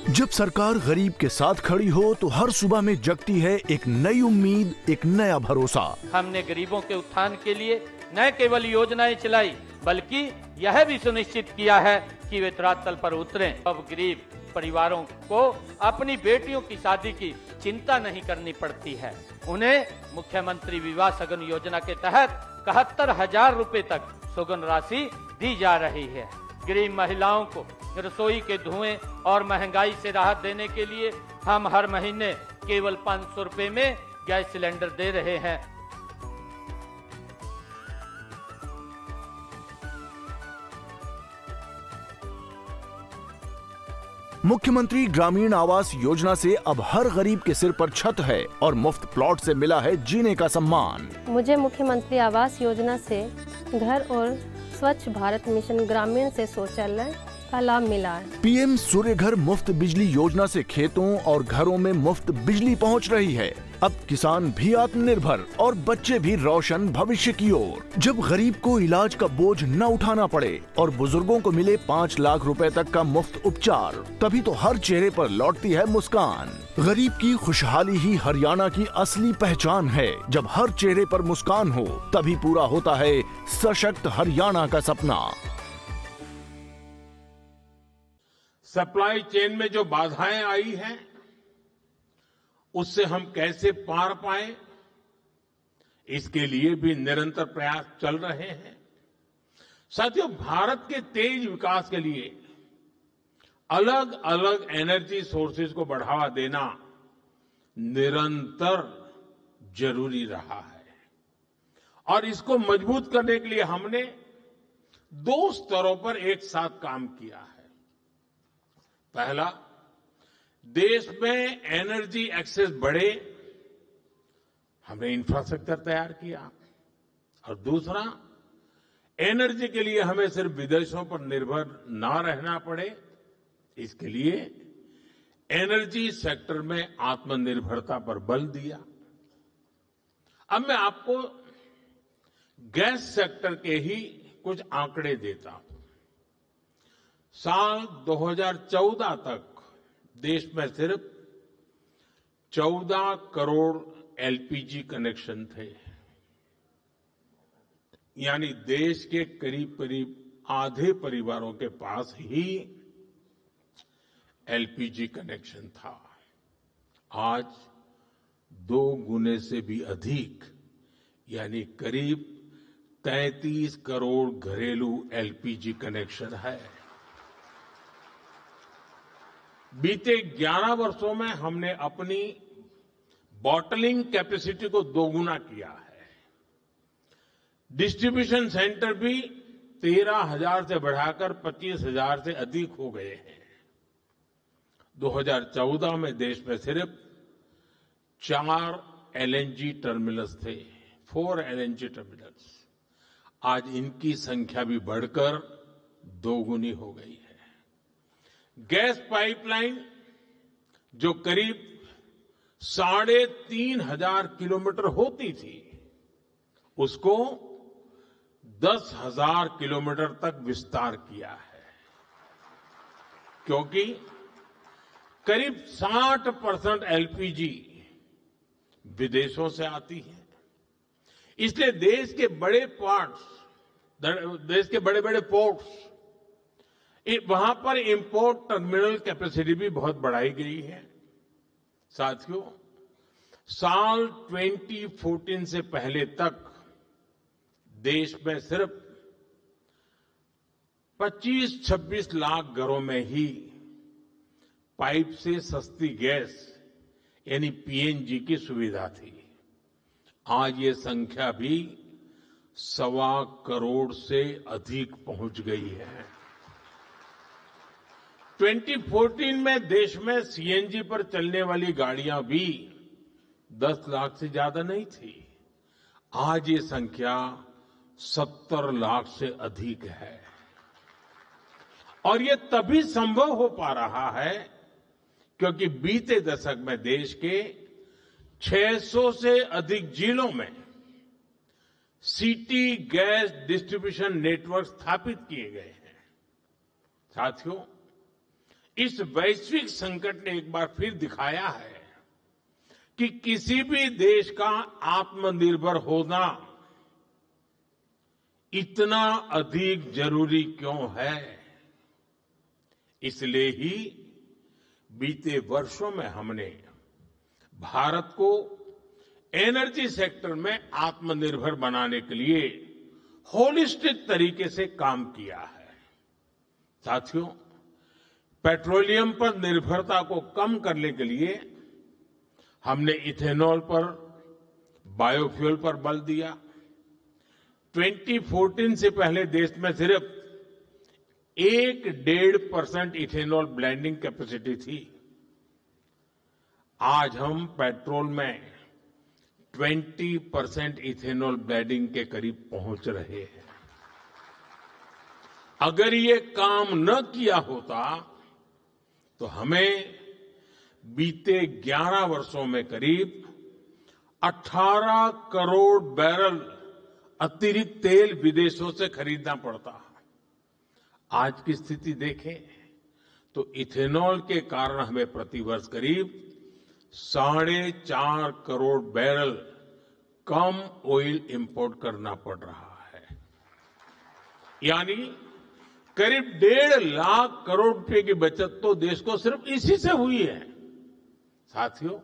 जब सरकार गरीब के साथ खड़ी हो तो हर सुबह में जगती है एक नई उम्मीद, एक नया भरोसा। हमने गरीबों के उत्थान के लिए न केवल योजनाएं चलाई, बल्कि यह भी सुनिश्चित किया है कि वे धरातल पर उतरें। अब गरीब परिवारों को अपनी बेटियों की शादी की चिंता नहीं करनी पड़ती है। उन्हें मुख्यमंत्री विवाह सगन योजना के तहत 71,000 रुपए तक सुगन राशि दी जा रही है। गरीब महिलाओं को रसोई के धुएं और महंगाई से राहत देने के लिए हम हर महीने केवल 500 रुपए में गैस सिलेंडर दे रहे हैं। मुख्यमंत्री ग्रामीण आवास योजना से अब हर गरीब के सिर पर छत है और मुफ्त प्लॉट से मिला है जीने का सम्मान। मुझे मुख्यमंत्री आवास योजना से घर और स्वच्छ भारत मिशन ग्रामीण से शौचालय का लाभ मिला है। पीएम सूर्य घर मुफ्त बिजली योजना से खेतों और घरों में मुफ्त बिजली पहुंच रही है। अब किसान भी आत्मनिर्भर और बच्चे भी रोशन भविष्य की ओर। जब गरीब को इलाज का बोझ न उठाना पड़े और बुजुर्गों को मिले 5 लाख रुपए तक का मुफ्त उपचार, तभी तो हर चेहरे पर लौटती है मुस्कान। गरीब की खुशहाली ही हरियाणा की असली पहचान है। जब हर चेहरे पर मुस्कान हो, तभी पूरा होता है सशक्त हरियाणा का सपना। सप्लाई चेन में जो बाधाएं आई हैं, उससे हम कैसे पार पाएं, इसके लिए भी निरंतर प्रयास चल रहे हैं। साथियों, भारत के तेज विकास के लिए अलग अलग एनर्जी सोर्सेज को बढ़ावा देना निरंतर जरूरी रहा है और इसको मजबूत करने के लिए हमने 2 स्तरों पर एक साथ काम किया है। पहला, देश में एनर्जी एक्सेस बढ़े, हमने इंफ्रास्ट्रक्चर तैयार किया। और दूसरा, एनर्जी के लिए हमें सिर्फ विदेशों पर निर्भर ना रहना पड़े, इसके लिए एनर्जी सेक्टर में आत्मनिर्भरता पर बल दिया। अब मैं आपको गैस सेक्टर के ही कुछ आंकड़े देता हूं। साल 2014 तक देश में सिर्फ 14 करोड़ एलपीजी कनेक्शन थे, यानी देश के करीब करीब आधे परिवारों के पास ही एलपीजी कनेक्शन था। आज 2 गुने से भी अधिक, यानी करीब 33 करोड़ घरेलू एलपीजी कनेक्शन है। बीते 11 वर्षों में हमने अपनी बॉटलिंग कैपेसिटी को 2 गुना किया है। डिस्ट्रीब्यूशन सेंटर भी 13,000 से बढ़ाकर 25,000 से अधिक हो गए हैं। 2014 में देश में सिर्फ 4 एलएनजी टर्मिनल्स थे, 4 एलएनजी टर्मिनल्स। आज इनकी संख्या भी बढ़कर 2 गुनी हो गई है। गैस पाइपलाइन जो करीब 3,500 किलोमीटर होती थी, उसको 10,000 किलोमीटर तक विस्तार किया है, क्योंकि करीब 60% एलपीजी विदेशों से आती है। इसलिए देश के बड़े बड़े पोर्ट्स, वहां पर इंपोर्ट टर्मिनल कैपेसिटी भी बहुत बढ़ाई गई है। साथियों, साल 2014 से पहले तक देश में सिर्फ 25-26 लाख घरों में ही पाइप से सस्ती गैस यानी पीएनजी की सुविधा थी। आज ये संख्या भी 1.25 करोड़ से अधिक पहुंच गई है। 2014 में देश में सीएनजी पर चलने वाली गाड़ियां भी 10 लाख से ज्यादा नहीं थी। आज ये संख्या 70 लाख से अधिक है और ये तभी संभव हो पा रहा है क्योंकि बीते दशक में देश के 600 से अधिक जिलों में सिटी गैस डिस्ट्रीब्यूशन नेटवर्क स्थापित किए गए हैं। साथियों, इस वैश्विक संकट ने एक बार फिर दिखाया है कि किसी भी देश का आत्मनिर्भर होना इतना अधिक जरूरी क्यों है। इसलिए ही बीते वर्षों में हमने भारत को एनर्जी सेक्टर में आत्मनिर्भर बनाने के लिए होलिस्टिक तरीके से काम किया है। साथियों, पेट्रोलियम पर निर्भरता को कम करने के लिए हमने इथेनॉल पर, बायोफ्यूल पर बल दिया। 2014 से पहले देश में सिर्फ 1-1.5% इथेनॉल ब्लेंडिंग कैपेसिटी थी। आज हम पेट्रोल में 20% इथेनॉल ब्लेंडिंग के करीब पहुंच रहे हैं। अगर ये काम न किया होता तो हमें बीते 11 वर्षों में करीब 18 करोड़ बैरल अतिरिक्त तेल विदेशों से खरीदना पड़ता। आज की स्थिति देखें तो इथेनॉल के कारण हमें प्रतिवर्ष करीब 4.5 करोड़ बैरल कम ऑयल इंपोर्ट करना पड़ रहा है। यानी करीब 1.5 लाख करोड़ रुपए की बचत तो देश को सिर्फ इसी से हुई है। साथियों,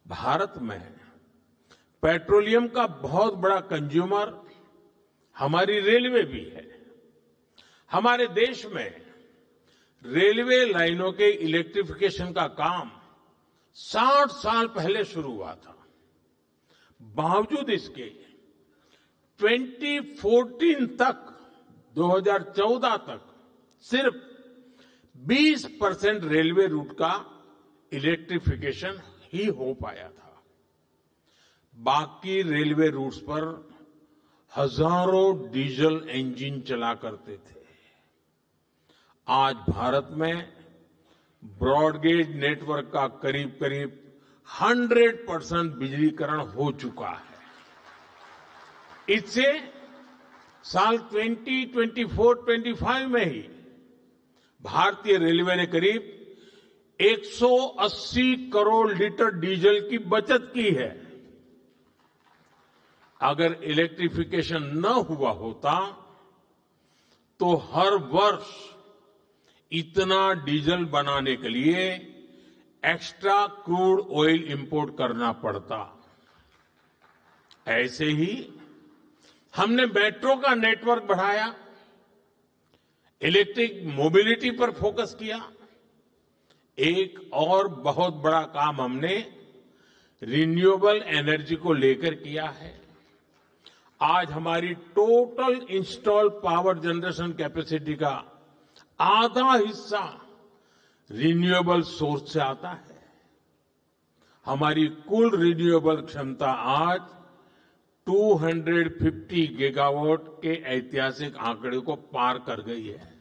भारत में पेट्रोलियम का बहुत बड़ा कंज्यूमर हमारी रेलवे भी है। हमारे देश में रेलवे लाइनों के इलेक्ट्रिफिकेशन का काम 60 साल पहले शुरू हुआ था। बावजूद इसके 2014 तक, 2014 तक सिर्फ 20% रेलवे रूट का इलेक्ट्रिफिकेशन ही हो पाया था। बाकी रेलवे रूट्स पर हजारों डीजल इंजन चला करते थे। आज भारत में ब्रॉडगेज नेटवर्क का करीब करीब 100% बिजलीकरण हो चुका है। इससे साल 2024-25 में ही भारतीय रेलवे ने करीब 180 करोड़ लीटर डीजल की बचत की है। अगर इलेक्ट्रिफिकेशन न हुआ होता तो हर वर्ष इतना डीजल बनाने के लिए एक्स्ट्रा क्रूड ऑयल इंपोर्ट करना पड़ता। ऐसे ही हमने मेट्रो का नेटवर्क बढ़ाया, इलेक्ट्रिक मोबिलिटी पर फोकस किया। एक और बहुत बड़ा काम हमने रिन्यूएबल एनर्जी को लेकर किया है। आज हमारी total install power generation capacity का आधा हिस्सा रिन्यूएबल सोर्स से आता है। हमारी कुल रिन्यूएबल क्षमता आज 250 गीगावाट के ऐतिहासिक आंकड़े को पार कर गई है।